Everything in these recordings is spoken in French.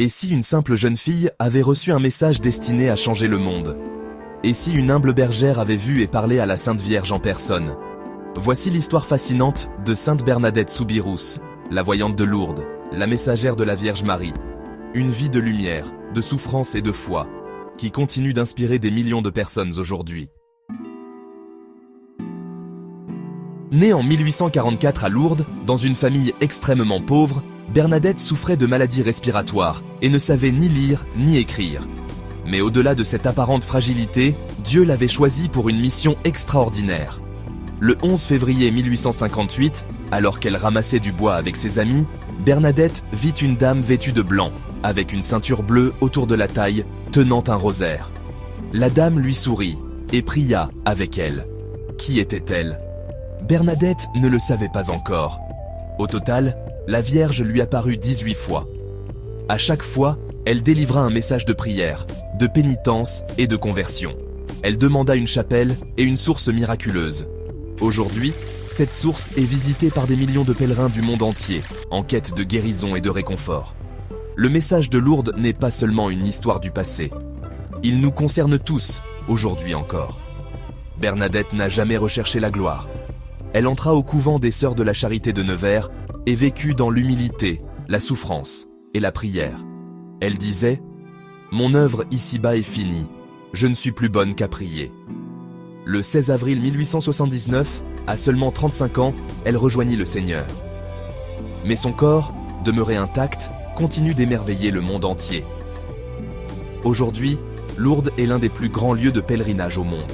Et si une simple jeune fille avait reçu un message destiné à changer le monde? Et si une humble bergère avait vu et parlé à la Sainte Vierge en personne? Voici l'histoire fascinante de Sainte Bernadette Soubirous, la voyante de Lourdes, la messagère de la Vierge Marie. Une vie de lumière, de souffrance et de foi, qui continue d'inspirer des millions de personnes aujourd'hui. Née en 1844 à Lourdes, dans une famille extrêmement pauvre, Bernadette souffrait de maladies respiratoires et ne savait ni lire ni écrire. Mais au-delà de cette apparente fragilité, Dieu l'avait choisie pour une mission extraordinaire. Le 11 février 1858, alors qu'elle ramassait du bois avec ses amis, Bernadette vit une dame vêtue de blanc, avec une ceinture bleue autour de la taille, tenant un rosaire. La dame lui sourit et pria avec elle. Qui était-elle? Bernadette ne le savait pas encore. Au total, la Vierge lui apparut 18 fois. À chaque fois, elle délivra un message de prière, de pénitence et de conversion. Elle demanda une chapelle et une source miraculeuse. Aujourd'hui, cette source est visitée par des millions de pèlerins du monde entier, en quête de guérison et de réconfort. Le message de Lourdes n'est pas seulement une histoire du passé. Il nous concerne tous, aujourd'hui encore. Bernadette n'a jamais recherché la gloire. Elle entra au couvent des Sœurs de la Charité de Nevers et vécut dans l'humilité, la souffrance et la prière. Elle disait « Mon œuvre ici-bas est finie, je ne suis plus bonne qu'à prier ». Le 16 avril 1879, à seulement 35 ans, elle rejoignit le Seigneur. Mais son corps, demeuré intact, continue d'émerveiller le monde entier. Aujourd'hui, Lourdes est l'un des plus grands lieux de pèlerinage au monde.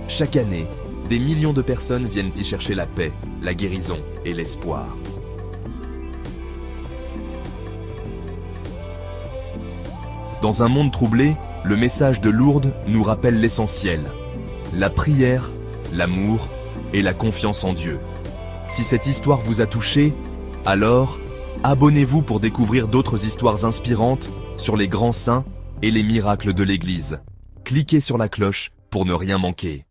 Chaque année, des millions de personnes viennent y chercher la paix, la guérison et l'espoir. Dans un monde troublé, le message de Lourdes nous rappelle l'essentiel: la prière, l'amour et la confiance en Dieu. Si cette histoire vous a touché, alors abonnez-vous pour découvrir d'autres histoires inspirantes sur les grands saints et les miracles de l'Église. Cliquez sur la cloche pour ne rien manquer.